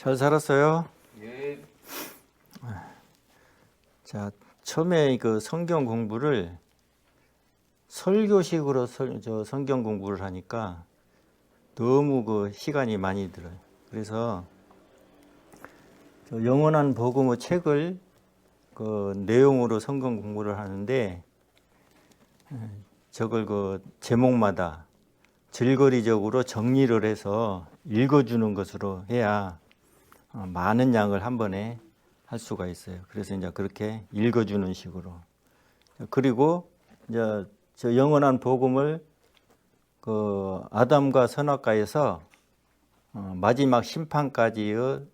잘 살았어요? 예. 자, 처음에 그 성경 공부를 설교식으로 성경 공부를 하니까 너무 그 시간이 많이 들어요. 그래서 영원한 복음의 책을 그 내용으로 성경 공부를 하는데 저걸 그 제목마다 줄거리적으로 정리를 해서 읽어주는 것으로 해야 많은 양을 한 번에 할 수가 있어요. 그래서 이제 그렇게 읽어주는 식으로. 그리고 이제 저 영원한 복음을 그 아담과 선악과에서 마지막 심판까지의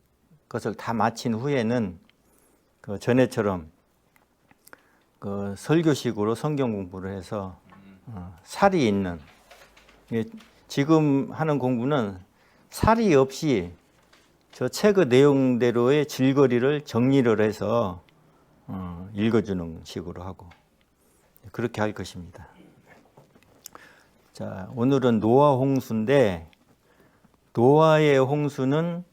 것을 다 마친 후에는 그 전에처럼 그 설교식으로 성경 공부를 해서 살이 있는, 지금 하는 공부는 살이 없이 저 책의 내용대로의 질거리를 정리를 해서 읽어주는 식으로 하고 그렇게 할 것입니다. 자, 오늘은 노아 홍수인데, 노아의 홍수는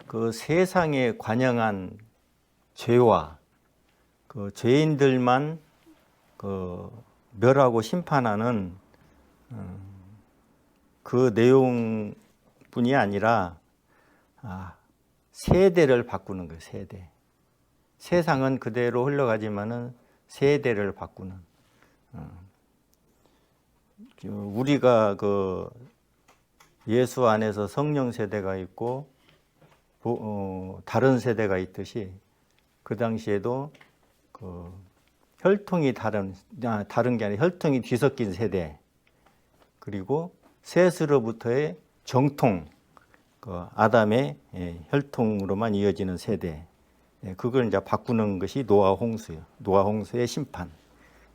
그 세상에 관영한 죄와 그 죄인들만 그 멸하고 심판하는 그 내용뿐이 아니라 세대를 바꾸는 거예요. 세대. 세상은 그대로 흘러가지만은 세대를 바꾸는. 우리가 그 예수 안에서 성령 세대가 있고 다른 세대가 있듯이 그 당시에도 그 혈통이 다른 게 아니라 혈통이 뒤섞인 세대, 그리고 셋으로부터의 정통, 그 아담의 혈통으로만 이어지는 세대, 그걸 이제 바꾸는 것이 노아 홍수예요. 노아 홍수의 심판,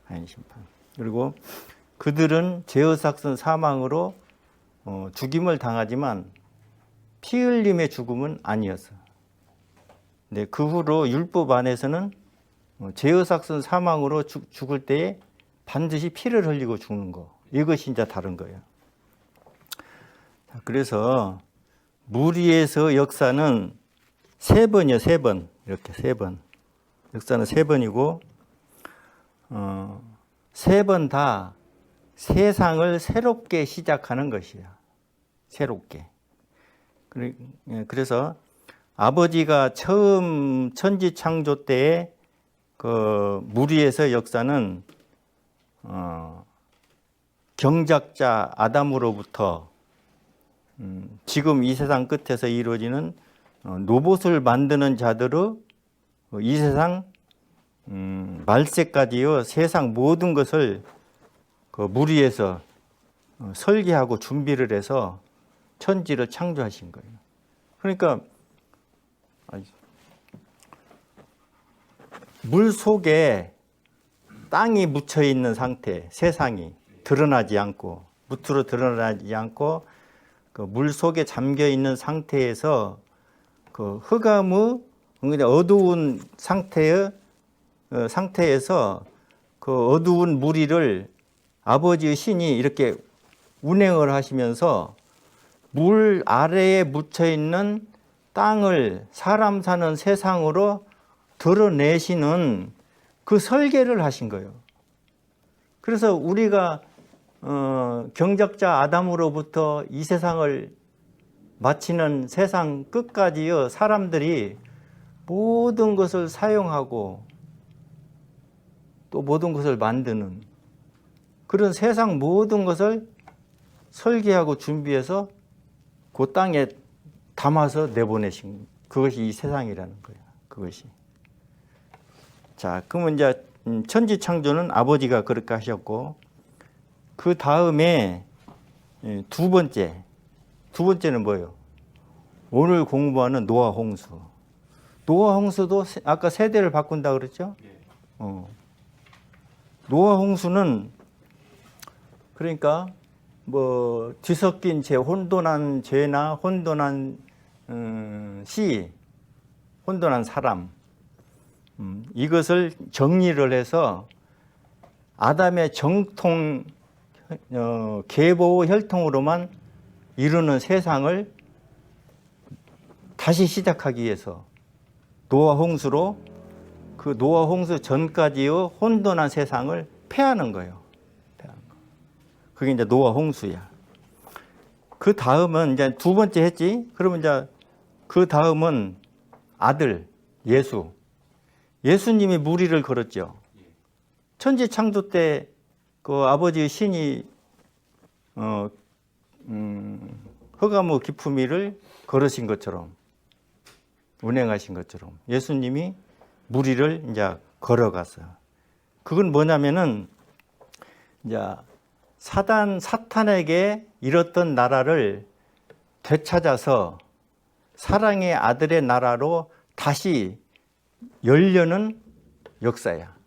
하나님 심판. 그리고 그들은 제어삭슨 사망으로 죽임을 당하지만 피 흘림의 죽음은 아니었어. 근데 그 후로 율법 안에서는 제어삭슨 사망으로 죽을 때에 반드시 피를 흘리고 죽는 거, 이것이 이제 다른 거예요. 그래서 무리에서 역사는 세 번이요, 세 번. 이렇게 세 번. 역사는 세 번이고, 세 번 다 세상을 새롭게 시작하는 것이야. 새롭게. 그래서 아버지가 처음 천지 창조 때에 그 무리에서 역사는 경작자 아담으로부터 지금 이 세상 끝에서 이루어지는 로봇을 만드는 자들의 이 세상 말세까지요, 세상 모든 것을 그 무리에서 설계하고 준비를 해서 천지를 창조하신 거예요. 그러니까 물 속에 땅이 묻혀 있는 상태, 세상이 드러나지 않고, 무트로 드러나지 않고 그 물 속에 잠겨 있는 상태에서 그 흑암의 어두운 상태에서 그 어두운 무리를 아버지의 신이 이렇게 운행을 하시면서 물 아래에 묻혀 있는 땅을 사람 사는 세상으로 드러내시는 그 설계를 하신 거예요. 그래서 우리가 경작자 아담으로부터 이 세상을 마치는 세상 끝까지요, 사람들이 모든 것을 사용하고 또 모든 것을 만드는 그런 세상 모든 것을 설계하고 준비해서 그 땅에 담아서 내보내신, 그것이 이 세상이라는 거예요. 그것이. 자, 그러면 이제 천지 창조는 아버지가 그렇게 하셨고, 그 다음에 두 번째는 뭐예요? 오늘 공부하는 노아 홍수. 노아 홍수도 아까 세대를 바꾼다 그랬죠? 노아 홍수는 그러니까 뭐 뒤섞인 죄, 혼돈한 죄나 혼돈한 혼돈한 사람, 이것을 정리를 해서 아담의 정통 계보 혈통으로만 이루는 세상을 다시 시작하기 위해서 노아 홍수로 그 노아 홍수 전까지의 혼돈한 세상을 패하는 거예요. 그게 이제 노아 홍수야. 그 다음은 이제 두 번째 했지. 그러면 이제 그 다음은 아들 예수. 예수님이 무리를 걸었죠. 천지 창조 때 그 아버지의 신이 흑암의 기품이를 걸으신 것처럼 운행하신 것처럼 예수님이 무리를 이제 걸어갔어요. 그건 뭐냐면은 이제 사탄에게 잃었던 나라를 되찾아서 사랑의 아들의 나라로 다시 열려는 역사야.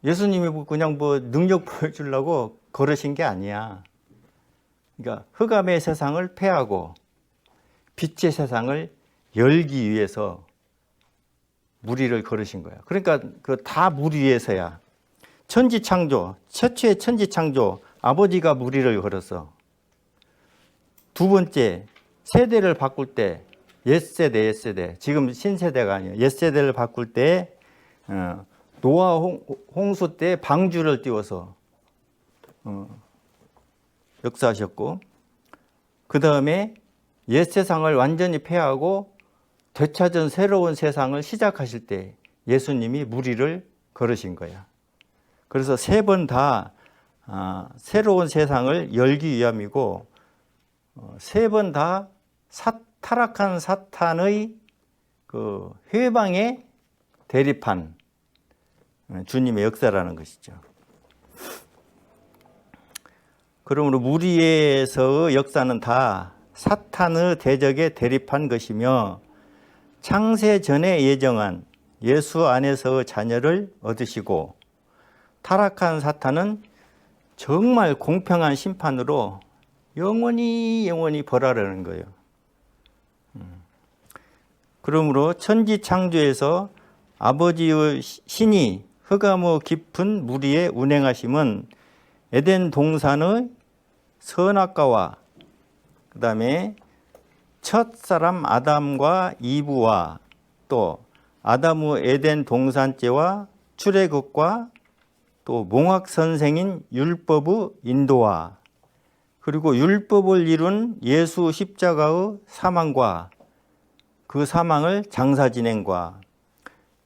예수님이 그냥 뭐 능력 보여주려고 걸으신 게 아니야. 그러니까 흑암의 세상을 패하고 빛의 세상을 열기 위해서 무리를 걸으신 거야. 그러니까 그 다 무리 위해서야. 천지 창조, 최초의 천지 창조, 아버지가 무리를 걸었어. 두 번째, 세대를 바꿀 때, 옛세대, 옛세대. 지금 신세대가 아니야. 옛세대를 바꿀 때, 노아 홍수 때 방주를 띄워서 역사하셨고, 그 다음에 옛 세상을 완전히 폐하고 되찾은 새로운 세상을 시작하실 때 예수님이 무리를 걸으신 거야. 그래서 세 번 다 새로운 세상을 열기 위함이고, 세 번 다 타락한 사탄의 그 회방에 대립한 주님의 역사라는 것이죠. 그러므로 무리에서의 역사는 다 사탄의 대적에 대립한 것이며 창세 전에 예정한 예수 안에서의 자녀를 얻으시고 타락한 사탄은 정말 공평한 심판으로 영원히 벌하려는 거예요. 그러므로 천지 창조에서 아버지의 신이 흑암의 깊은 무리에 운행하심은 에덴 동산의 선악과와 그 다음에 첫사람 아담과 이브와 또 아담의 에덴 동산죄와 출애굽과 또 몽학 선생인 율법의 인도와 그리고 율법을 이룬 예수 십자가의 사망과 그 사망을 장사 진행과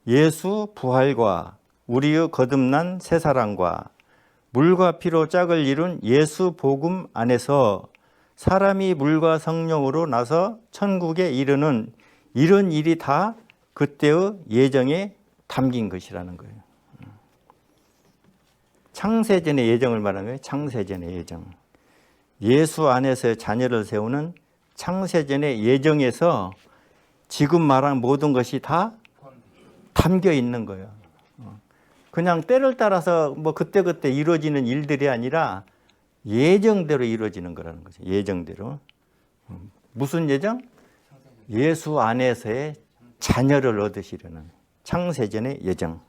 예수 부활과 우리의 거듭난 새 사랑과 물과 피로 짝을 이룬 예수 복음 안에서 사람이 물과 성령으로 나서 천국에 이르는 이런 일이 다 그때의 예정에 담긴 것이라는 거예요. 창세전의 예정을 말하는 거예요. 창세전의 예정. 예수 안에서 자녀를 세우는 창세전의 예정에서 지금 말한 모든 것이 다 담겨 있는 거예요. 그냥 때를 따라서 뭐 그때그때 이루어지는 일들이 아니라 예정대로 이루어지는 거라는 거죠. 예정대로. 무슨 예정? 예수 안에서의 자녀를 얻으시려는 창세전의 예정.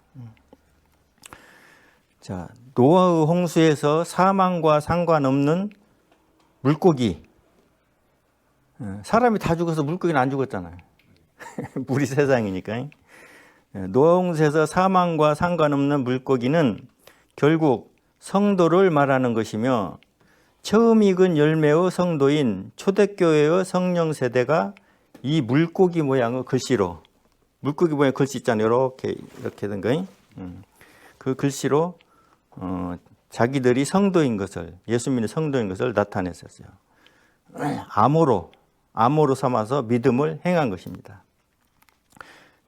자, 노아의 홍수에서 사망과 상관없는 물고기. 사람이 다 죽어서 물고기는 안 죽었잖아요. 물이 세상이니까. 노아 홍수에서 사망과 상관없는 물고기는 결국 성도를 말하는 것이며 처음 익은 열매의 성도인 초대교회의 성령 세대가 이 물고기 모양의 글씨로, 물고기 모양의 글씨 있잖아요. 이렇게 된 거. 그 글씨로 자기들이 성도인 것을, 예수 믿는 성도인 것을 나타냈었어요. 암호로 삼아서 믿음을 행한 것입니다.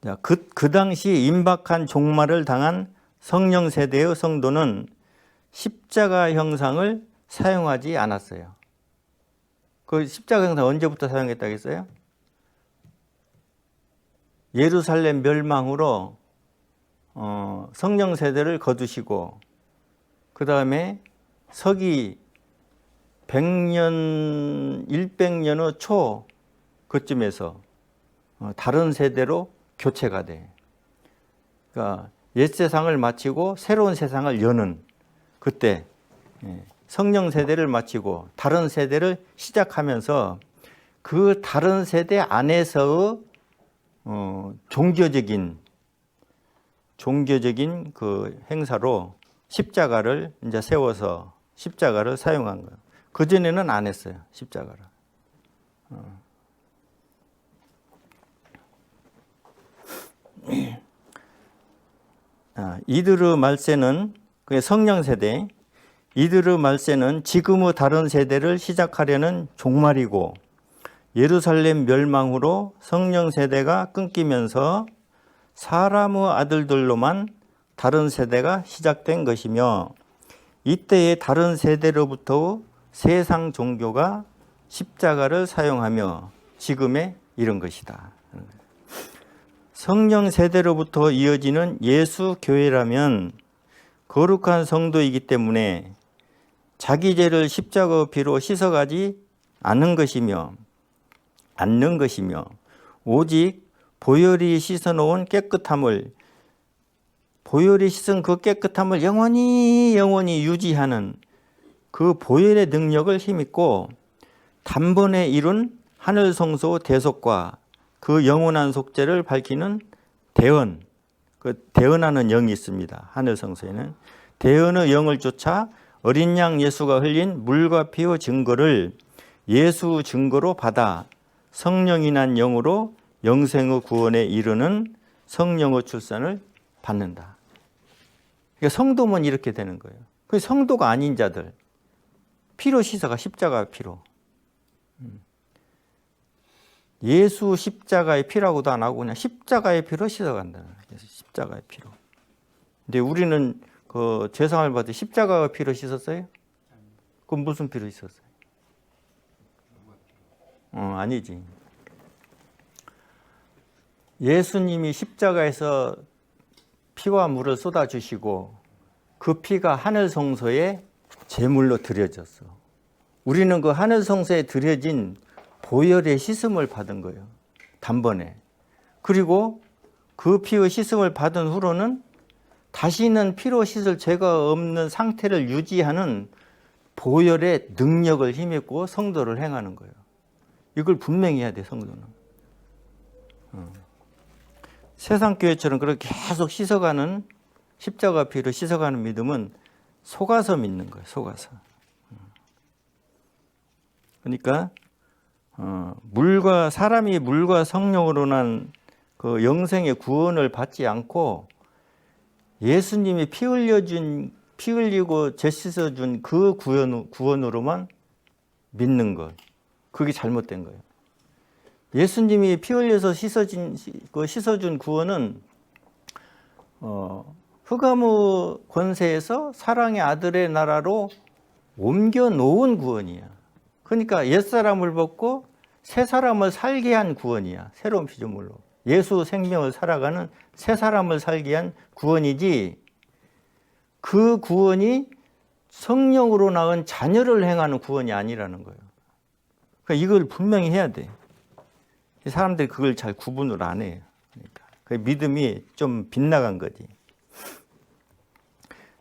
자, 그 당시 임박한 종말을 당한 성령 세대의 성도는 십자가 형상을 사용하지 않았어요. 그 십자가 형상 언제부터 사용했다겠어요? 예루살렘 멸망으로 성령 세대를 거두시고 그 다음에 서기 100년, 100년의 초 그쯤에서 다른 세대로 교체가 돼. 그러니까 옛 세상을 마치고 새로운 세상을 여는 그때 성령 세대를 마치고 다른 세대를 시작하면서 그 다른 세대 안에서의 종교적인 그 행사로 십자가를 이제 세워서 십자가를 사용한 거예요. 그 전에는 안 했어요, 십자가를. 이드르 말세는 성령 세대. 이드르 말세는 지금의 다른 세대를 시작하려는 종말이고, 예루살렘 멸망으로 성령 세대가 끊기면서 사람의 아들들로만 다른 세대가 시작된 것이며, 이때의 다른 세대로부터 세상 종교가 십자가를 사용하며 지금에 이른 것이다. 성령 세대로부터 이어지는 예수 교회라면 거룩한 성도이기 때문에 자기 죄를 십자가의 피로 씻어가지 않는 것이며 오직 보혈이 씻어놓은 깨끗함을, 보혈이 씻은 그 깨끗함을 영원히 유지하는 그 보혈의 능력을 힘입고 단번에 이룬 하늘 성소 대속과 그 영원한 속죄를 밝히는 대언, 그 대언하는 영이 있습니다. 하늘 성소에는 대언의 영을 쫓아 어린 양 예수가 흘린 물과 피의 증거를 예수 증거로 받아 성령이 난 영으로 영생의 구원에 이르는 성령의 출산을 받는다. 그러니까 성도면 이렇게 되는 거예요. 그 성도가 아닌 자들, 피로 씻어가, 십자가의 피로. 예수 십자가의 피라고도 안 하고 그냥 십자가의 피로 씻어간다. 그래서 십자가의 피로. 근데 우리는 그 죄상을 받을 십자가의 피로 씻었어요? 그럼 무슨 피로 씻었어요? 아니지. 예수님이 십자가에서 피와 물을 쏟아주시고 그 피가 하늘 성소에 제물로 드려졌어. 우리는 그 하늘 성소에 드려진 보혈의 씻음을 받은 거예요. 단번에. 그리고 그 피의 씻음을 받은 후로는 다시는 피로 씻을 죄가 없는 상태를 유지하는 보혈의 능력을 힘입고 성도를 행하는 거예요. 이걸 분명히 해야 돼, 성도는. 세상 교회처럼 그렇게 계속 씻어가는, 십자가 피로 씻어가는 믿음은 속아서 믿는 거예요, 속아서. 그러니까 사람이 물과 성령으로 난 그 영생의 구원을 받지 않고 예수님이 피 흘리고 죄 씻어준 그 구원으로만 믿는 것, 그게 잘못된 거예요. 예수님이 피 흘려서 씻어준 구원은 흑암의 권세에서 사랑의 아들의 나라로 옮겨 놓은 구원이야. 그러니까 옛사람을 벗고 새 사람을 살게 한 구원이야. 새로운 피조물로. 예수 생명을 살아가는 새 사람을 살게 한 구원이지, 그 구원이 성령으로 낳은 자녀를 행하는 구원이 아니라는 거예요. 그러니까 이걸 분명히 해야 돼. 사람들이 그걸 잘 구분을 안 해요. 그러니까 그 믿음이 좀 빗나간 거지.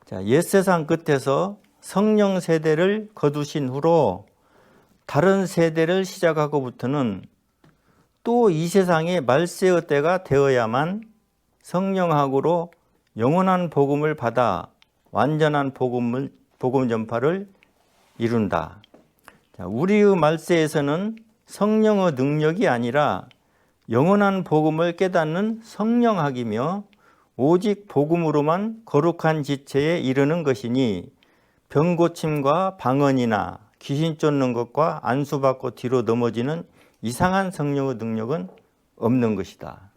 자, 옛 세상 끝에서 성령 세대를 거두신 후로 다른 세대를 시작하고부터는 또 이 세상의 말세의 때가 되어야만 성령학으로 영원한 복음을 받아 완전한 복음 전파를 이룬다. 자, 우리의 말세에서는 성령의 능력이 아니라 영원한 복음을 깨닫는 성령학이며 오직 복음으로만 거룩한 지체에 이르는 것이니 병고침과 방언이나 귀신 쫓는 것과 안수받고 뒤로 넘어지는 이상한 성령의 능력은 없는 것이다.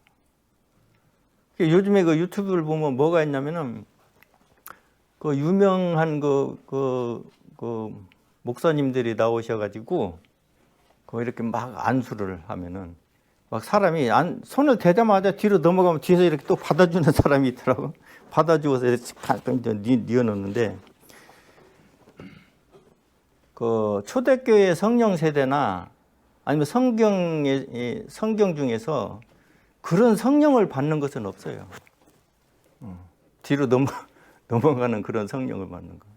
요즘에 그 유튜브를 보면 뭐가 있냐면은 그 유명한 그 목사님들이 나오셔가지고 그 이렇게 막 안수를 하면은 막 사람이 손을 대자마자 뒤로 넘어가면 뒤에서 이렇게 또 받아주는 사람이 있더라고. 받아주고서 이렇게 뉘어놓는데, 그 초대교회 성령 세대나 아니면 성경 중에서 그런 성령을 받는 것은 없어요. 뒤로 넘어가는 그런 성령을 받는 거.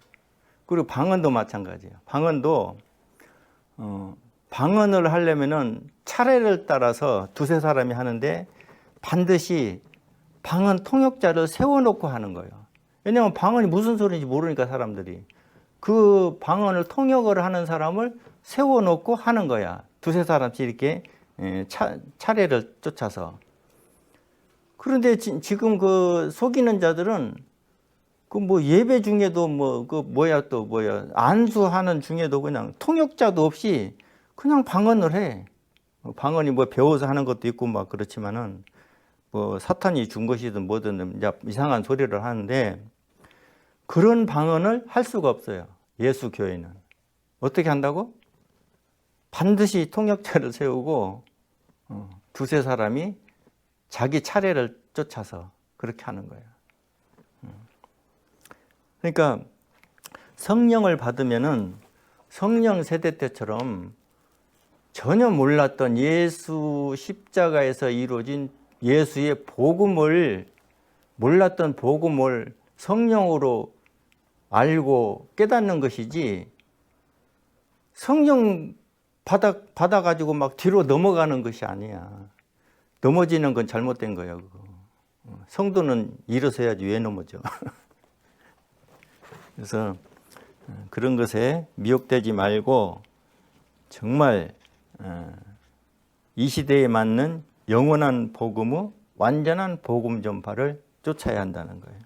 그리고 방언도 마찬가지예요. 방언도 방언을 하려면은 차례를 따라서 두세 사람이 하는데 반드시 방언 통역자를 세워놓고 하는 거예요. 왜냐하면 방언이 무슨 소리인지 모르니까 사람들이. 그 방언을 통역을 하는 사람을 세워놓고 하는 거야. 두세 사람씩 이렇게 차례를 쫓아서. 그런데 지금 그 속이는 자들은 그 뭐 예배 중에도 안수하는 중에도 그냥 통역자도 없이 그냥 방언을 해. 방언이 뭐 배워서 하는 것도 있고 막 그렇지만은 뭐 사탄이 준 것이든 뭐든 이제 이상한 소리를 하는데 그런 방언을 할 수가 없어요. 예수 교회는. 어떻게 한다고? 반드시 통역자를 세우고 두세 사람이 자기 차례를 쫓아서 그렇게 하는 거예요. 그러니까 성령을 받으면은 성령 세대 때처럼 전혀 몰랐던 예수 십자가에서 이루어진 예수의 복음을 몰랐던 복음을 성령으로 알고 깨닫는 것이지 성령 받아가지고 막 뒤로 넘어가는 것이 아니야. 넘어지는 건 잘못된 거야. 그거. 성도는 일어서야지 왜 넘어져. 그래서 그런 것에 미혹되지 말고 정말 이 시대에 맞는 영원한 복음의 완전한 복음 전파를 쫓아야 한다는 거예요.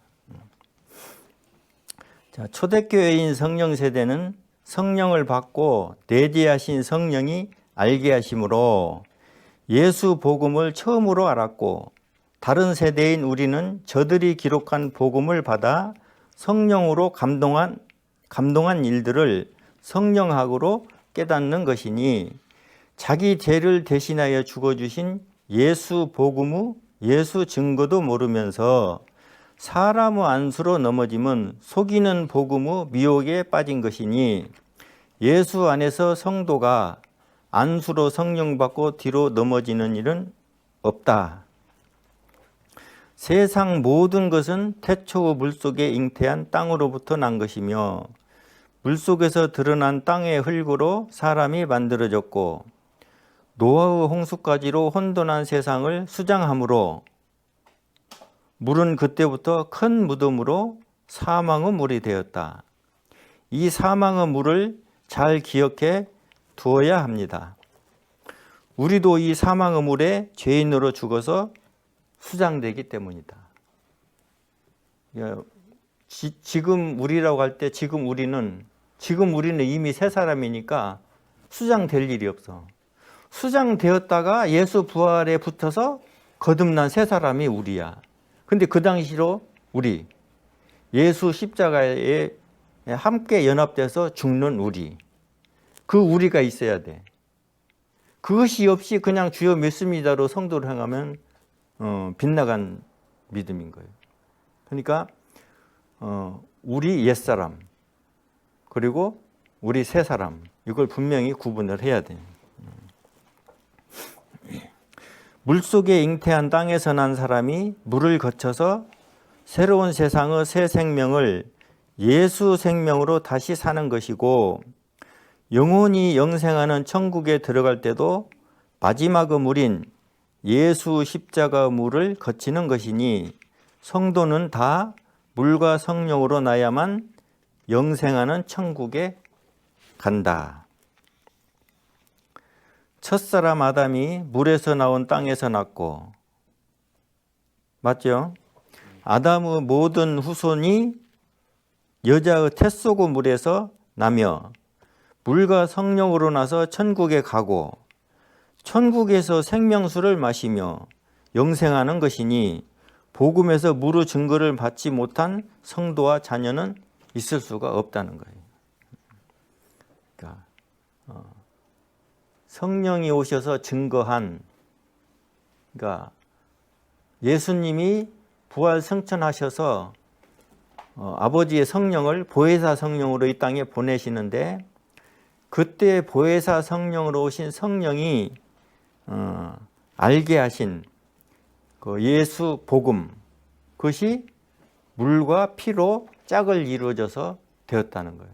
자, 초대교회인 성령 세대는 성령을 받고 내재하신 성령이 알게 하심으로 예수 복음을 처음으로 알았고 다른 세대인 우리는 저들이 기록한 복음을 받아 성령으로 감동한 일들을 성령학으로 깨닫는 것이니 자기 죄를 대신하여 죽어주신 예수 복음의 예수 증거도 모르면서 사람의 안수로 넘어짐은 속이는 복음의 미혹에 빠진 것이니 예수 안에서 성도가 안수로 성령 받고 뒤로 넘어지는 일은 없다. 세상 모든 것은 태초의 물속에 잉태한 땅으로부터 난 것이며 물속에서 드러난 땅의 흙으로 사람이 만들어졌고 노아의 홍수까지로 혼돈한 세상을 수장함으로 물은 그때부터 큰 무덤으로 사망의 물이 되었다. 이 사망의 물을 잘 기억해 두어야 합니다. 우리도 이 사망의 물에 죄인으로 죽어서 수장되기 때문이다. 지금 우리라고 할 때 지금 우리는 이미 새 사람이니까 수장될 일이 없어. 수장되었다가 예수 부활에 붙어서 거듭난 새 사람이 우리야. 근데 그 당시로 우리 예수 십자가에 함께 연합돼서 죽는 우리, 그 우리가 있어야 돼. 그것이 없이 그냥 주여 믿습니다로 성도를 행하면 빗나간 믿음인 거예요. 그러니까 우리 옛사람 그리고 우리 새사람, 이걸 분명히 구분을 해야 돼요. 물속에 잉태한 땅에서 난 사람이 물을 거쳐서 새로운 세상의 새 생명을 예수 생명으로 다시 사는 것이고 영원히 영생하는 천국에 들어갈 때도 마지막의 물인 예수 십자가 물을 거치는 것이니 성도는 다 물과 성령으로 나야만 영생하는 천국에 간다. 첫사람 아담이 물에서 나온 땅에서 났고, 맞죠? 아담의 모든 후손이 여자의 태 속의 물에서 나며 물과 성령으로 나서 천국에 가고 천국에서 생명수를 마시며 영생하는 것이니 복음에서 무료 증거를 받지 못한 성도와 자녀는 있을 수가 없다는 거예요. 그러니까 성령이 오셔서 증거한, 그러니까 예수님이 부활 승천하셔서 아버지의 성령을 보혜사 성령으로 이 땅에 보내시는데 그때 보혜사 성령으로 오신 성령이 알게 하신 그 예수 복음, 그것이 물과 피로 짝을 이루어져서 되었다는 거예요.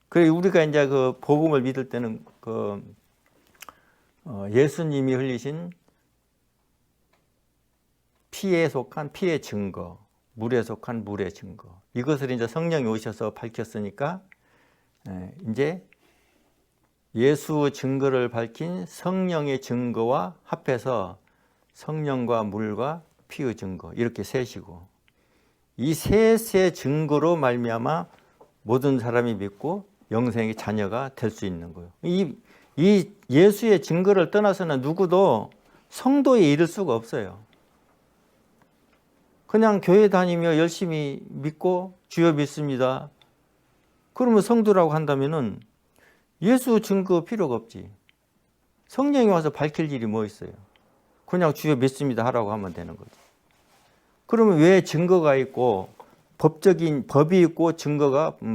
그래 우리가 이제 그 복음을 믿을 때는 예수님이 흘리신 피에 속한 피의 증거, 물에 속한 물의 증거, 이것을 이제 성령이 오셔서 밝혔으니까 이제 예수 증거를 밝힌 성령의 증거와 합해서 성령과 물과 피의 증거, 이렇게 셋이고, 이 셋의 증거로 말미암아 모든 사람이 믿고 영생의 자녀가 될 수 있는 거예요. 이 예수의 증거를 떠나서는 누구도 성도에 이를 수가 없어요. 그냥 교회 다니며 열심히 믿고 주여 믿습니다. 그러면 성도라고 한다면은 예수 증거 필요가 없지. 성령이 와서 밝힐 일이 뭐 있어요? 그냥 주여 믿습니다 하라고 하면 되는 거지. 그러면 왜 증거가 있고 법이 있고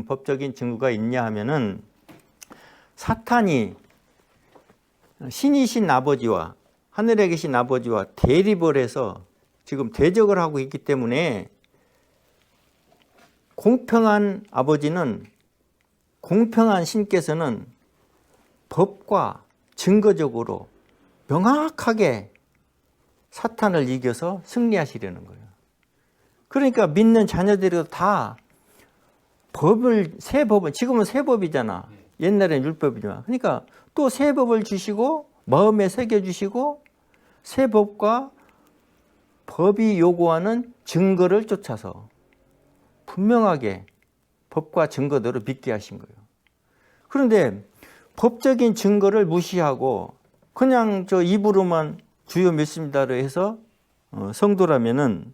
법적인 증거가 있냐 하면은, 사탄이 신이신 아버지와 하늘에 계신 아버지와 대립을 해서 지금 대적을 하고 있기 때문에, 공평한 아버지는, 공평한 신께서는 법과 증거적으로 명확하게 사탄을 이겨서 승리하시려는 거예요. 그러니까 믿는 자녀들이 다 새 법을, 지금은 새 법이잖아. 옛날에는 율법이지만. 그러니까 또 새 법을 주시고 마음에 새겨주시고, 새 법과 법이 요구하는 증거를 쫓아서 분명하게 법과 증거대로 믿게 하신 거예요. 그런데 법적인 증거를 무시하고 그냥 입으로만 주여 믿습니다로 해서 성도라면은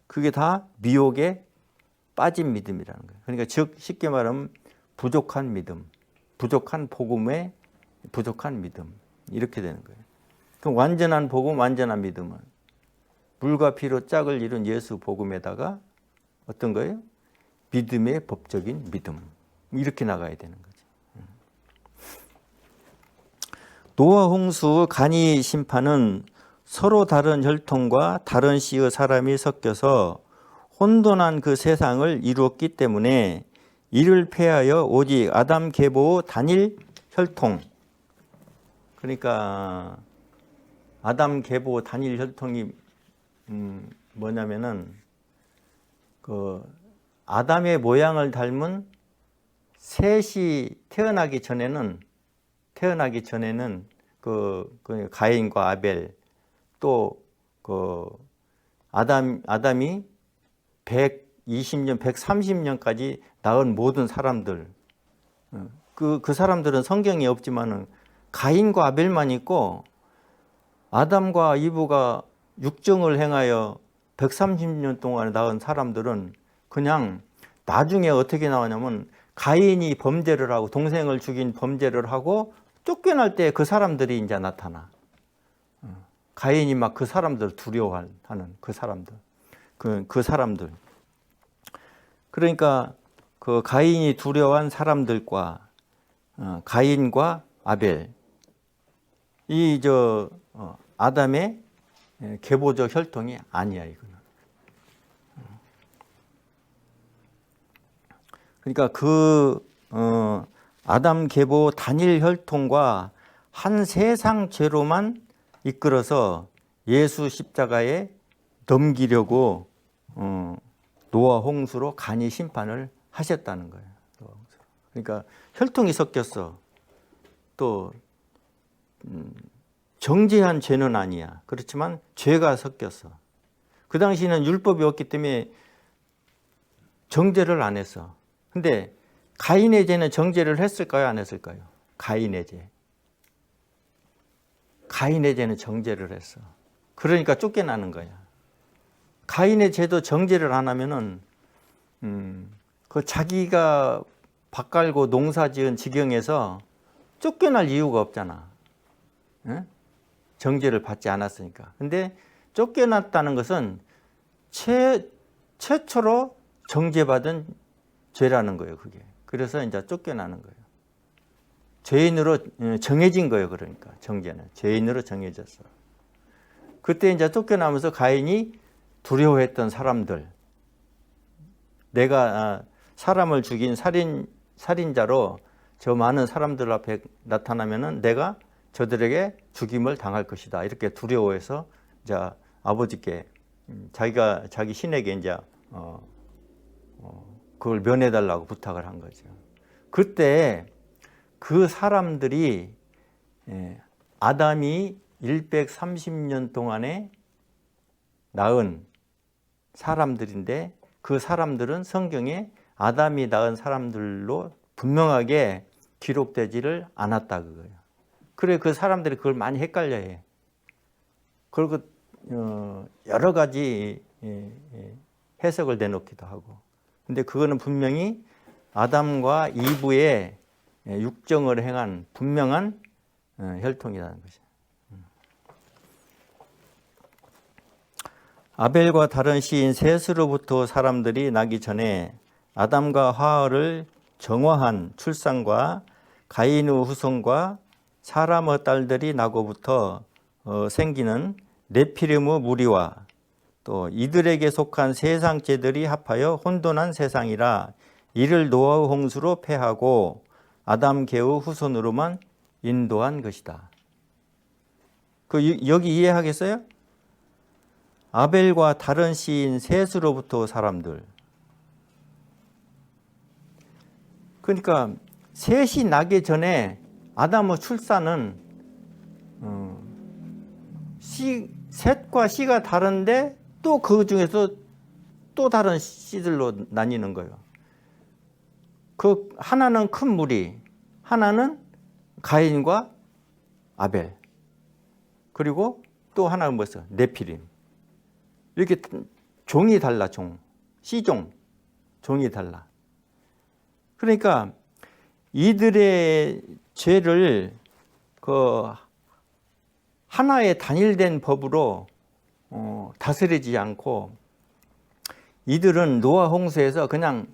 그게 다 미혹에 빠진 믿음이라는 거예요. 그러니까 즉 쉽게 말하면 부족한 믿음, 부족한 복음의 부족한 믿음, 이렇게 되는 거예요. 그럼 완전한 복음, 완전한 믿음은 물과 피로 짝을 이룬 예수 복음에다가 어떤 거예요? 믿음의 법적인 믿음, 이렇게 나가야 되는 거죠. 노아 홍수 간이 심판은 서로 다른 혈통과 다른 씨의 사람이 섞여서 혼돈한 그 세상을 이루었기 때문에 이를 폐하여 오직 아담 계보의 단일 혈통, 그러니까 아담 계보 단일 혈통이 뭐냐면은 아담의 모양을 닮은 셋이 태어나기 전에는 가인과 아벨, 또 아담이 120년, 130년까지 낳은 모든 사람들, 그 사람들은 성경에 없지만은 가인과 아벨만 있고, 아담과 이브가 육정을 행하여 130년 동안 낳은 사람들은 그냥 나중에 어떻게 나오냐면, 가인이 범죄를 하고 동생을 죽인 범죄를 하고 쫓겨날 때 그 사람들이 이제 나타나. 가인이 막 그 사람들 두려워하는 그 사람들. 그 사람들. 그러니까 그 가인이 두려워한 사람들과 가인과 아벨, 아담의 계보적 혈통이 아니야, 이거는. 그러니까 아담 계보 단일 혈통과 한 세상 죄로만 이끌어서 예수 십자가에 넘기려고 노아 홍수로 간이 심판을 하셨다는 거예요. 그러니까 혈통이 섞였어. 또 정죄한 죄는 아니야. 그렇지만 죄가 섞였어. 그 당시에는 율법이 없기 때문에 정죄를 안 했어. 근데 가인의 죄는 정죄를 했을까요? 안 했을까요? 가인의 죄. 가인의 죄는 정죄를 했어. 그러니까 쫓겨나는 거야. 가인의 죄도 정죄를 안 하면은 자기가 밭 갈고 농사 지은 지경에서 쫓겨날 이유가 없잖아. 응? 정죄를 받지 않았으니까. 근데 쫓겨났다는 것은 최초로 정죄받은 죄라는 거예요, 그게. 그래서 이제 쫓겨나는 거예요. 죄인으로 정해진 거예요, 그러니까. 정죄는. 죄인으로 정해졌어. 그때 이제 쫓겨나면서 가인이 두려워했던 사람들, 내가 사람을 죽인 살인자로 저 많은 사람들 앞에 나타나면은 내가 저들에게 죽임을 당할 것이다. 이렇게 두려워해서 이제 아버지께 자기 신에게 이제 그걸 면해달라고 부탁을 한 거죠. 그때 그 사람들이 아담이 130년 동안에 낳은 사람들인데 그 사람들은 성경에 아담이 낳은 사람들로 분명하게 기록되지를 않았다 그거예요. 그래 그 사람들이 그걸 많이 헷갈려해. 그리고 여러 가지 해석을 내놓기도 하고. 근데 그거는 분명히 아담과 이브의 육정을 행한 분명한 혈통이라는 것이죠. 아벨과 다른 씨인 셋으로부터 사람들이 나기 전에 아담과 하와를 정화한 출산과 가인의 후손과 사람의 딸들이 나고부터 생기는 네피림의 무리와 또 이들에게 속한 세상죄들이 합하여 혼돈한 세상이라 이를 노아의 홍수로 패하고 아담 개의 후손으로만 인도한 것이다. 여기 이해하겠어요? 아벨과 다른 씨인 셋으로부터 사람들. 그러니까 셋이 나기 전에 아담의 출산은 셋과 씨가 다른데 또 그 중에서 또 다른 씨들로 나뉘는 거예요. 그 하나는 큰 무리, 하나는 가인과 아벨, 그리고 또 하나는 뭐였어? 네피림. 이렇게 종이 달라, 씨종, 종이 달라. 그러니까 이들의 죄를 그 하나의 단일된 법으로 다스리지 않고 이들은 노아 홍수에서 그냥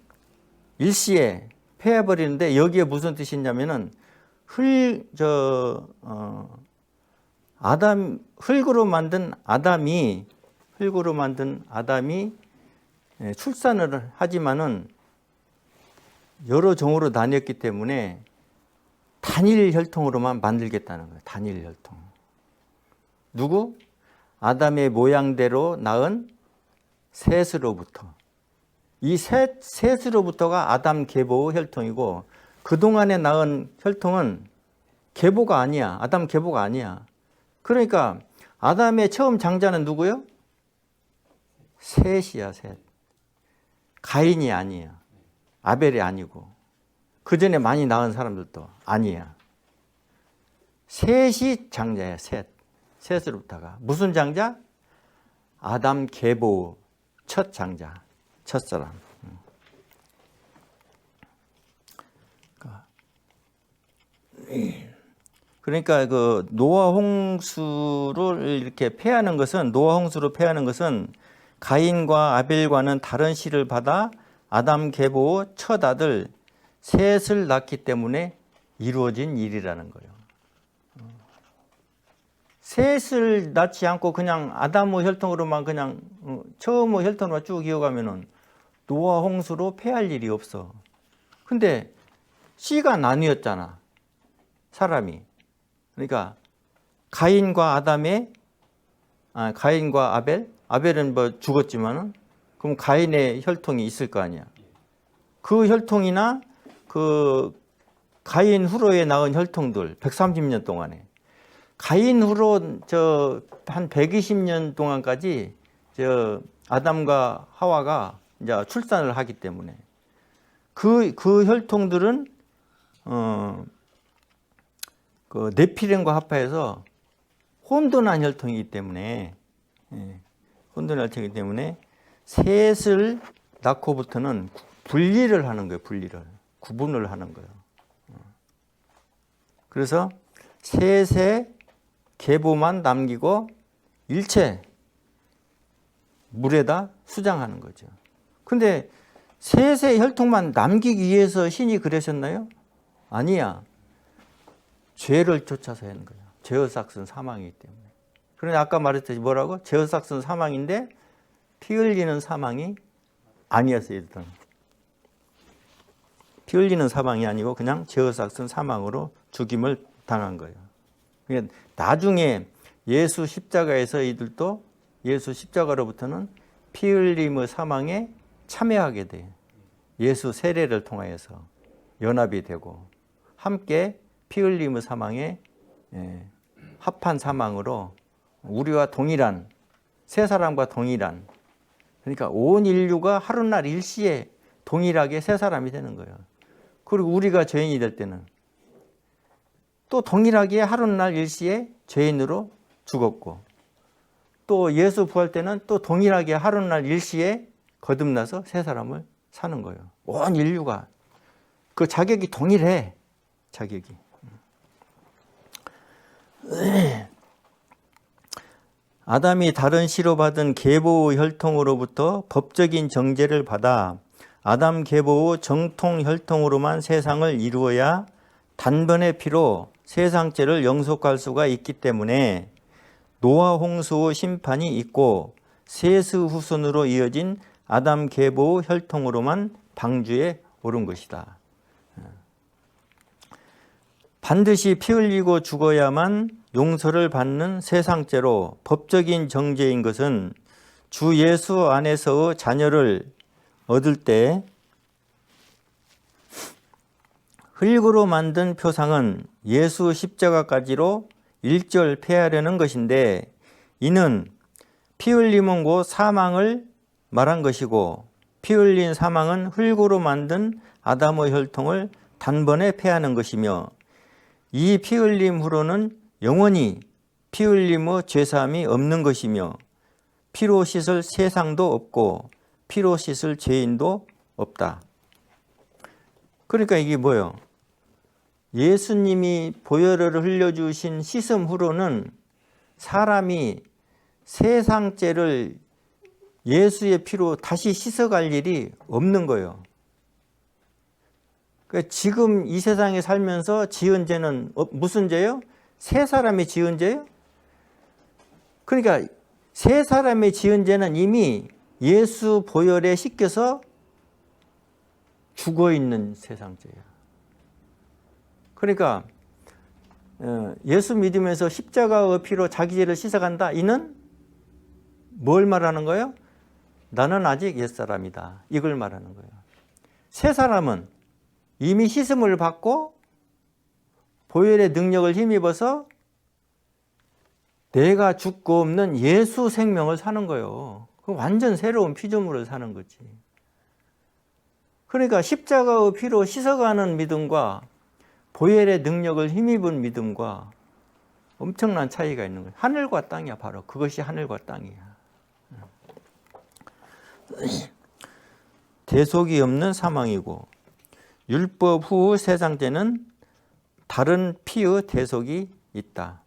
일시에 패해버리는데 여기에 무슨 뜻이 있냐면은 흙으로 만든 아담이 출산을 하지만은 여러 종으로 나뉘었기 때문에 단일 혈통으로만 만들겠다는 거예요. 단일 혈통. 누구? 아담의 모양대로 낳은 셋으로부터. 이 셋으로부터가 아담 계보의 혈통이고 그동안에 낳은 혈통은 계보가 아니야. 아담 계보가 아니야. 그러니까 아담의 처음 장자는 누구요? 셋이야, 셋. 가인이 아니야. 아벨이 아니고 그 전에 많이 낳은 사람들도 아니야. 셋이 장자야. 셋으로부터가 무슨 장자? 아담 계보 첫 장자, 첫사람. 그러니까 그 노아 홍수를 이렇게 패하는 것은 가인과 아벨과는 다른 씨를 받아 아담 계보의 첫 아들 셋을 낳기 때문에 이루어진 일이라는 거예요. 셋을 낳지 않고 그냥 아담의 혈통으로만 그냥 처음의 혈통으로만 쭉 이어가면은 노아 홍수로 패할 일이 없어. 근데 씨가 나뉘었잖아, 사람이. 그러니까 가인과 아벨은 뭐 죽었지만은 그럼 가인의 혈통이 있을 거 아니야. 그 혈통이나 그 가인 후로에 낳은 혈통들 130년 동안에 가인 후로 한 120년 동안까지 아담과 하와가 이제 출산을 하기 때문에 그 혈통들은 그 네피림과 합해서 혼돈한 혈통이기 때문에 셋을 낳고부터는 분리를 하는 거예요. 구분을 하는 거예요. 그래서 셋의 계보만 남기고 일체 물에다 수장하는 거죠. 근데 셋의 혈통만 남기기 위해서 신이 그러셨나요? 아니야. 죄를 쫓아서 하는 거예요. 죄의 삭은 사망이기 때문에. 그런데 아까 말했듯이 뭐라고? 죄의 삭은 사망인데 피 흘리는 사망이 아니었어요. 일단 피 흘리는 사망이 아니고 그냥 제어삭슨 사망으로 죽임을 당한 거예요. 그러니까 나중에 예수 십자가에서 이들도 예수 십자가로부터는 피 흘림의 사망에 참여하게 돼요. 예수 세례를 통하여서 연합이 되고 함께 피 흘림의 사망에 합한 사망으로 우리와 동일한, 세 사람과 동일한, 그러니까 온 인류가 하루날 일시에 동일하게 세 사람이 되는 거예요. 그리고 우리가 죄인이 될 때는 또 동일하게 하루날 일시에 죄인으로 죽었고, 또 예수 부활 때는 또 동일하게 하루날 일시에 거듭나서 세 사람을 사는 거예요. 온 인류가 그 자격이 동일해. 자격이. 아담이 다른 씨로 받은 계보의 혈통으로부터 법적인 정죄를 받아 아담 계보의 정통 혈통으로만 세상을 이루어야 단번의 피로 세상죄를 영속할 수가 있기 때문에 노아 홍수의 심판이 있고 셋의 후손으로 이어진 아담 계보의 혈통으로만 방주에 오른 것이다. 반드시 피 흘리고 죽어야만 용서를 받는 세상죄로 법적인 정죄인 것은 주 예수 안에서의 자녀를 얻을 때 흙으로 만든 표상은 예수 십자가까지로 일절 폐하려는 것인데, 이는 피 흘림은 곧 사망을 말한 것이고 피 흘린 사망은 흙으로 만든 아담의 혈통을 단번에 폐하는 것이며, 이 피 흘림 후로는 영원히 피 흘림의 죄사함이 없는 것이며 피로 씻을 세상도 없고 피로 씻을 죄인도 없다. 그러니까 이게 뭐예요? 예수님이 보혈을 흘려주신 씻음 후로는 사람이 세상죄를 예수의 피로 다시 씻어갈 일이 없는 거예요. 그러니까 지금 이 세상에 살면서 지은 죄는 무슨 죄요? 세 사람이 지은 죄요? 그러니까 세 사람이 지은 죄는 이미 예수 보혈에 씻겨서 죽어있는 세상죄예요. 그러니까 예수 믿으면서 십자가의 피로 자기 죄를 씻어간다. 이는 뭘 말하는 거예요? 나는 아직 옛사람이다. 이걸 말하는 거예요. 세 사람은 이미 씻음을 받고 보혈의 능력을 힘입어서 내가 죽고 없는 예수 생명을 사는 거예요. 그 완전 새로운 피조물을 사는 거지. 그러니까 십자가의 피로 씻어가는 믿음과 보혈의 능력을 힘입은 믿음과 엄청난 차이가 있는 거예요. 하늘과 땅이야. 바로 그것이 하늘과 땅이야. 대속이 없는 사망이고 율법 후 세상죄는 다른 피의 대속이 있다.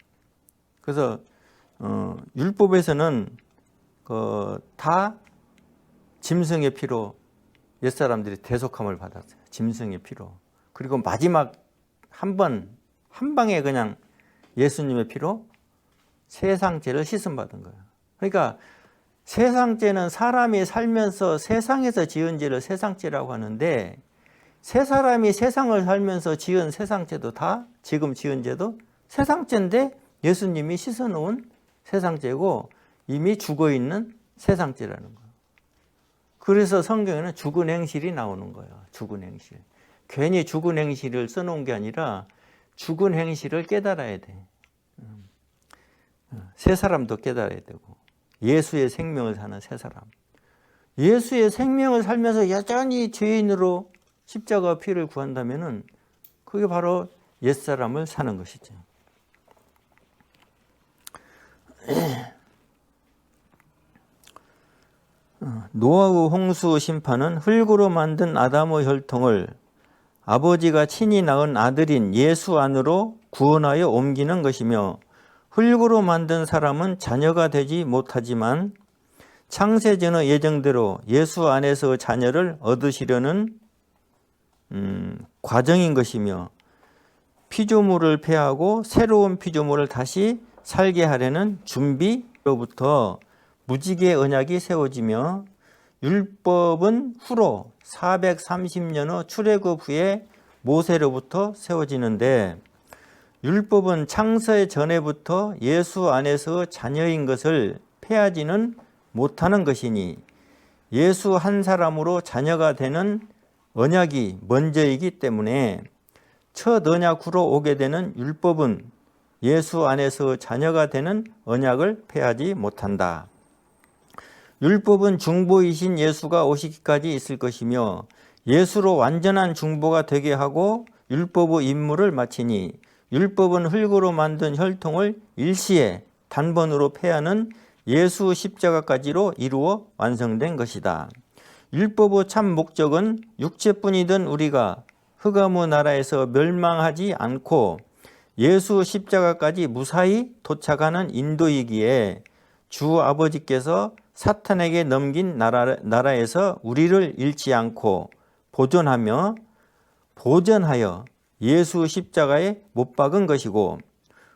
그래서 율법에서는 다 짐승의 피로 옛사람들이 대속함을 받았어요. 짐승의 피로. 그리고 마지막 한 방에 그냥 예수님의 피로 세상죄를 씻음받은 거예요. 그러니까 세상죄는 사람이 살면서 세상에서 지은 죄를 세상죄라고 하는데, 세 사람이 세상을 살면서 지은 세상죄도 다 지금 지은 죄도 세상죄인데 예수님이 씻어놓은 세상죄고 이미 죽어있는 세상죄라는 거예요. 그래서 성경에는 죽은 행실이 나오는 거예요. 죽은 행실. 괜히 죽은 행실을 써놓은 게 아니라 죽은 행실을 깨달아야 돼. 세 사람도 깨달아야 되고 예수의 생명을 사는 세 사람. 예수의 생명을 살면서 여전히 죄인으로 십자가 피를 구한다면은 그게 바로 옛사람을 사는 것이죠. 노아의 홍수 심판은 흙으로 만든 아담의 혈통을 아버지가 친히 낳은 아들인 예수 안으로 구원하여 옮기는 것이며, 흙으로 만든 사람은 자녀가 되지 못하지만 창세전의 예정대로 예수 안에서 자녀를 얻으시려는 과정인 것이며, 피조물을 폐하고 새로운 피조물을 다시 살게 하려는 준비로부터 무지개 언약이 세워지며 율법은 후로 430년의 출애굽 후에 모세로부터 세워지는데 율법은 창세 전에부터 예수 안에서 자녀인 것을 폐하지는 못하는 것이니 예수 한 사람으로 자녀가 되는 언약이 먼저이기 때문에 첫 언약 후로 오게 되는 율법은 예수 안에서 자녀가 되는 언약을 폐하지 못한다. 율법은 중보이신 예수가 오시기까지 있을 것이며 예수로 완전한 중보가 되게 하고 율법의 임무를 마치니 율법은 흙으로 만든 혈통을 일시에 단번으로 폐하는 예수 십자가까지로 이루어 완성된 것이다. 율법의 참 목적은 육체뿐이던 우리가 흑암의 나라에서 멸망하지 않고 예수 십자가까지 무사히 도착하는 인도이기에 주 아버지께서 사탄에게 넘긴 나라에서 우리를 잃지 않고 보존하여 예수 십자가에 못 박은 것이고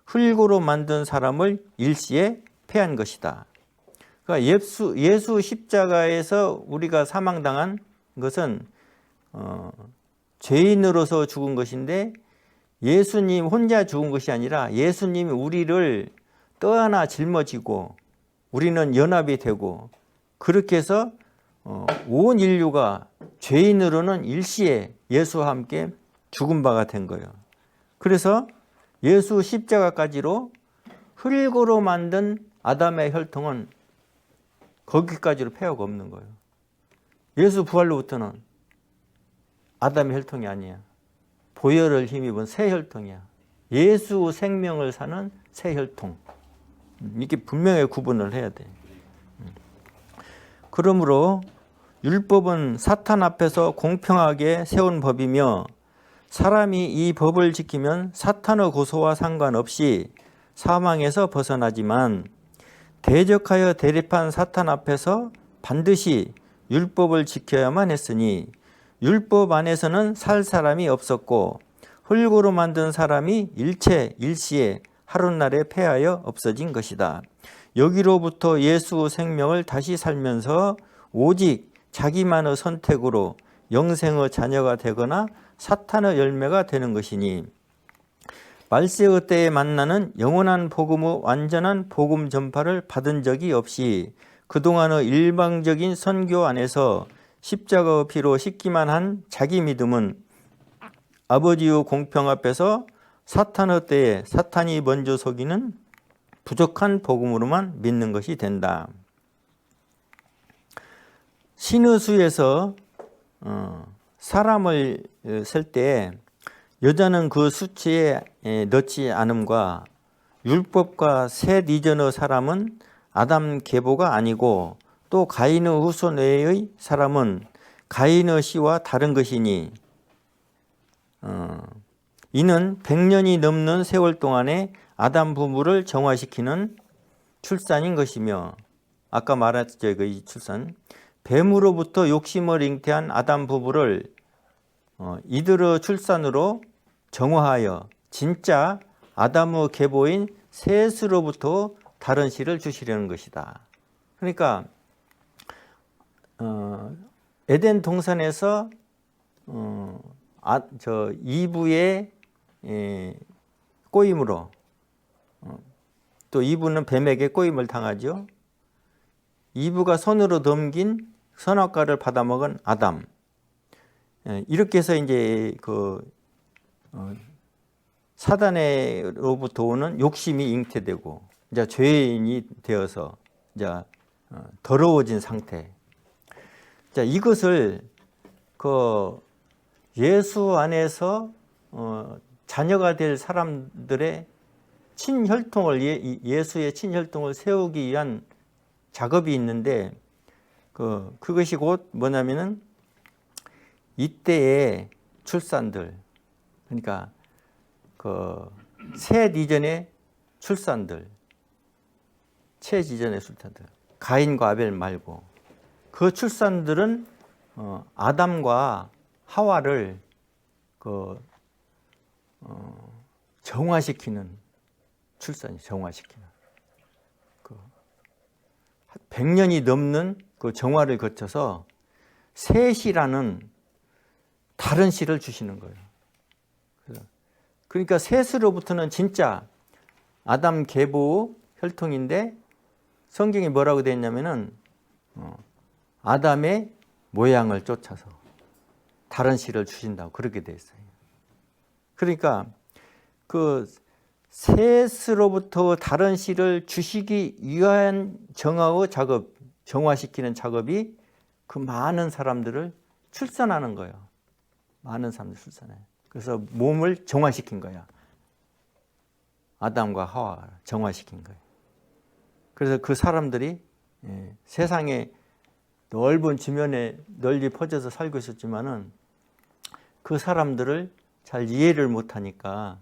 흙으로 만든 사람을 일시에 폐한 것이다. 그러니까 예수 십자가에서 우리가 사망당한 것은 죄인으로서 죽은 것인데 예수님 혼자 죽은 것이 아니라 예수님이 우리를 떠안아 짊어지고 우리는 연합이 되고 그렇게 해서 온 인류가 죄인으로는 일시에 예수와 함께 죽은 바가 된 거예요. 그래서 예수 십자가까지로 흙으로 만든 아담의 혈통은 거기까지로 폐허가 없는 거예요. 예수 부활로부터는 아담의 혈통이 아니야. 보혈을 힘입은 새 혈통이야. 예수 생명을 사는 새 혈통. 이렇게 분명히 구분을 해야 돼. 그러므로 율법은 사탄 앞에서 공평하게 세운 법이며 사람이 이 법을 지키면 사탄의 고소와 상관없이 사망에서 벗어나지만 대적하여 대립한 사탄 앞에서 반드시 율법을 지켜야만 했으니 율법 안에서는 살 사람이 없었고 흙으로 만든 사람이 일시에 하룻날에 폐하여 없어진 것이다. 여기로부터 예수 생명을 다시 살면서 오직 자기만의 선택으로 영생의 자녀가 되거나 사탄의 열매가 되는 것이니 말세의 때에 만나는 영원한 복음의 완전한 복음 전파를 받은 적이 없이 그동안의 일방적인 선교 안에서 십자가의 피로 씻기만 한 자기 믿음은 아버지의 공평 앞에서 사탄의 때에 사탄이 먼저 속이는 부족한 복음으로만 믿는 것이 된다. 신의 수에서 사람을 셀 때 여자는 그 수치에 넣지 않음과 율법과 셋 이전의 사람은 아담 계보가 아니고 또 가인의 후손 외의 사람은 가인의 씨와 다른 것이니 이는 100년이 넘는 세월 동안에 아담 부부를 정화시키는 출산인 것이며 아까 말했죠. 이 출산 뱀으로부터 욕심을 잉태한 아담 부부를 이들의 출산으로 정화하여 진짜 아담의 계보인 셋으로부터 다른 씨를 주시려는 것이다. 그러니까 에덴 동산에서 이브의 꼬임으로 또 이브는 뱀에게 꼬임을 당하죠. 이브가 손으로 넘긴 선악과를 받아먹은 아담. 이렇게 해서 이제 사단으로부터 오는 욕심이 잉태되고 이제 죄인이 되어서 이제 더러워진 상태. 자, 이것을 예수 안에서 자녀가 될 사람들의 친혈통을 예수의 친혈통을 세우기 위한 작업이 있는데 그것이 곧 뭐냐면은 이때의 출산들, 그러니까 셋 이전의 출산들, 가인과 아벨 말고 그 출산들은 아담과 하와를 정화시키는 출산이 정화시키는 100년이 넘는 그 정화를 거쳐서 셋이라는 다른 씨를 주시는 거예요. 그러니까 셋으로부터는 진짜 아담 계보 혈통인데 성경이 뭐라고 되어 있냐면은 아담의 모양을 쫓아서 다른 씨를 주신다고 그렇게 되어 있어요. 그러니까 그 셋으로부터 다른 씨를 주시기 위한 정화의 작업, 정화시키는 작업이 그 많은 사람들을 출산하는 거예요. 많은 사람들 출산해요. 그래서 몸을 정화시킨 거야. 아담과 하와 정화시킨 거예요. 그래서 그 사람들이 세상에 넓은 지면에 널리 퍼져서 살고 있었지만은 그 사람들을 잘 이해를 못하니까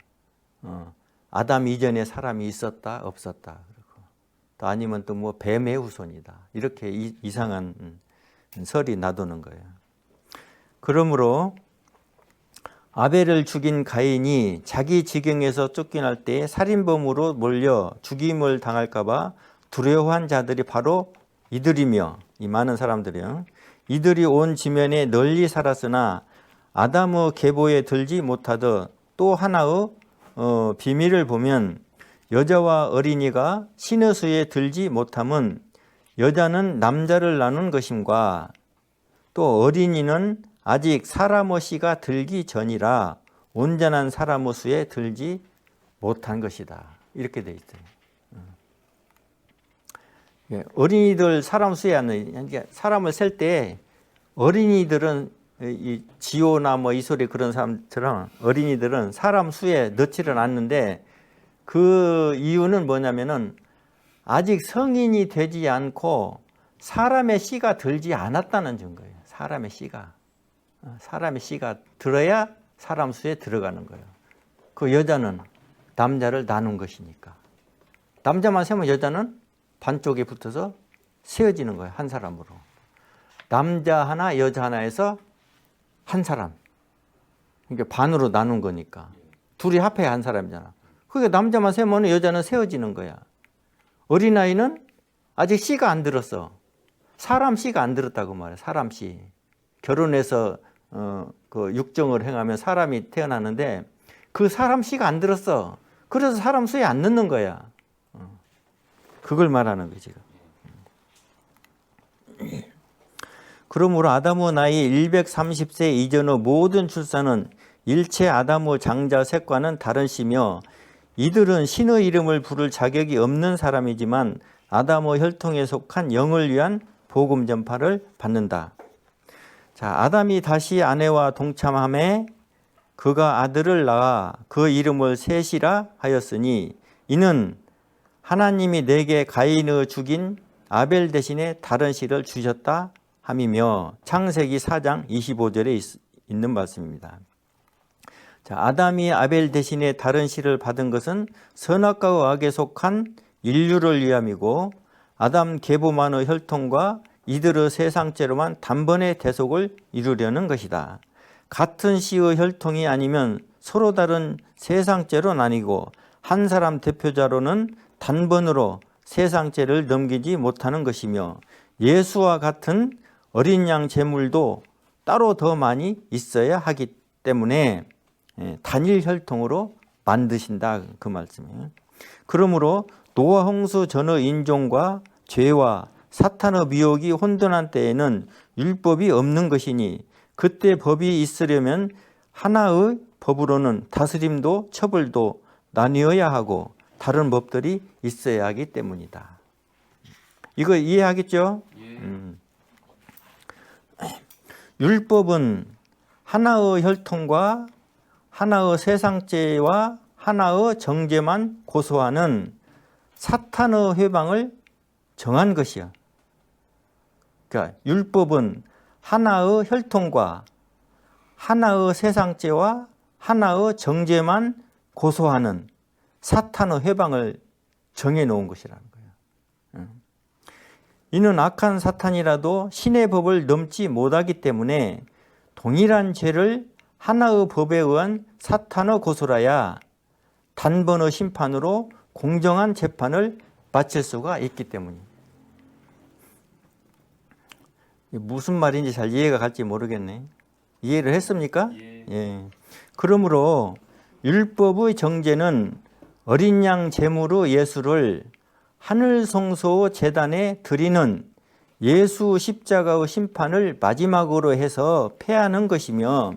아담 이전에 사람이 있었다 없었다 또 아니면 또 뭐 뱀의 후손이다 이렇게 이상한 설이 나도는 거예요. 그러므로 아벨을 죽인 가인이 자기 지경에서 쫓겨날 때 살인범으로 몰려 죽임을 당할까 봐 두려워한 자들이 바로 이들이며, 이 많은 사람들이요, 이들이 온 지면에 널리 살았으나 아담의 계보에 들지 못하듯 또 하나의 비밀을 보면 여자와 어린이가 신의 수에 들지 못함은 여자는 남자를 낳는 것임과 또 어린이는 아직 사람의 씨가 들기 전이라 온전한 사람의 수에 들지 못한 것이다. 이렇게 돼 있어요. 어린이들 사람 수에 안, 사람을 셀 때 어린이들은 이 지호나 뭐 이소리 그런 사람처럼 어린이들은 사람 수에 넣지를 않는데 그 이유는 뭐냐면은 아직 성인이 되지 않고 사람의 씨가 들지 않았다는 증거예요. 사람의 씨가 들어야 사람 수에 들어가는 거예요. 그 여자는 남자를 나눈 것이니까. 남자만 세면 여자는 반쪽에 붙어서 세어지는 거예요. 한 사람으로. 남자 하나 여자 하나에서 한 사람. 그러니까 반으로 나눈 거니까. 둘이 합해야 한 사람이잖아. 그러니까 남자만 세면 여자는 세어지는 거야. 어린아이는 아직 씨가 안 들었어. 사람 씨가 안 들었다고 말해. 사람 씨. 결혼해서 그 육정을 행하면 사람이 태어나는데 그 사람 씨가 안 들었어. 그래서 사람 수에 안 넣는 거야. 그걸 말하는 거지. 그러므로 아담의 나이 130세 이전의 모든 출산은 일체 아담의 장자 셋과는 다른 씨며 이들은 신의 이름을 부를 자격이 없는 사람이지만 아담의 혈통에 속한 영을 위한 복음 전파를 받는다. 자, 아담이 다시 아내와 동참함에 그가 아들을 낳아 그 이름을 셋이라 하였으니 이는 하나님이 내게 가인의 죽인 아벨 대신에 다른 씨를 주셨다 함이며 창세기 4장 25절에 있는 말씀입니다. 자, 아담이 아벨 대신에 다른 씨를 받은 것은 선악과 의악에 속한 인류를 위함이고 아담 계보만의 혈통과 이들의 세상죄로만 단번에 대속을 이루려는 것이다. 같은 씨의 혈통이 아니면 서로 다른 세상죄로 나뉘고 한 사람 대표자로는 단번으로 세상죄를 넘기지 못하는 것이며 예수와 같은 어린 양 제물도 따로 더 많이 있어야 하기 때문에 단일 혈통으로 만드신다 그 말씀이에요. 그러므로 노아 홍수 전의 인종과 죄와 사탄의 미혹이 혼돈한 때에는 율법이 없는 것이니 그때 법이 있으려면 하나의 법으로는 다스림도 처벌도 나뉘어야 하고 다른 법들이 있어야 하기 때문이다. 이거 이해하겠죠? 율법은 하나의 혈통과 하나의 세상죄와 하나의 정죄만 고소하는 사탄의 회방을 정한 것이야. 그러니까 율법은 하나의 혈통과 하나의 세상죄와 하나의 정죄만 고소하는 사탄의 회방을 정해놓은 것이라는 거예요. 이는 악한 사탄이라도 신의 법을 넘지 못하기 때문에 동일한 죄를 하나의 법에 의한 사탄의 고소라야 단번의 심판으로 공정한 재판을 마칠 수가 있기 때문입니다. 무슨 말인지 잘 이해가 갈지 모르겠네. 이해를 했습니까? 예. 예. 그러므로 율법의 정죄는 어린 양 제물로 예수를 하늘 성소 제단에 드리는 예수 십자가의 심판을 마지막으로 해서 폐하는 것이며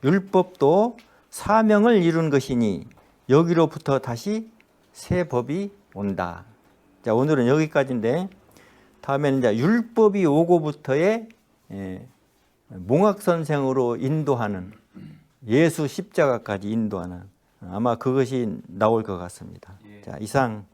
율법도 사명을 이룬 것이니 여기로부터 다시 새 법이 온다. 자, 오늘은 여기까지인데 다음에는 이제 율법이 오고부터의 몽학선생으로 인도하는 예수 십자가까지 인도하는 아마 그것이 나올 것 같습니다. 예. 자, 이상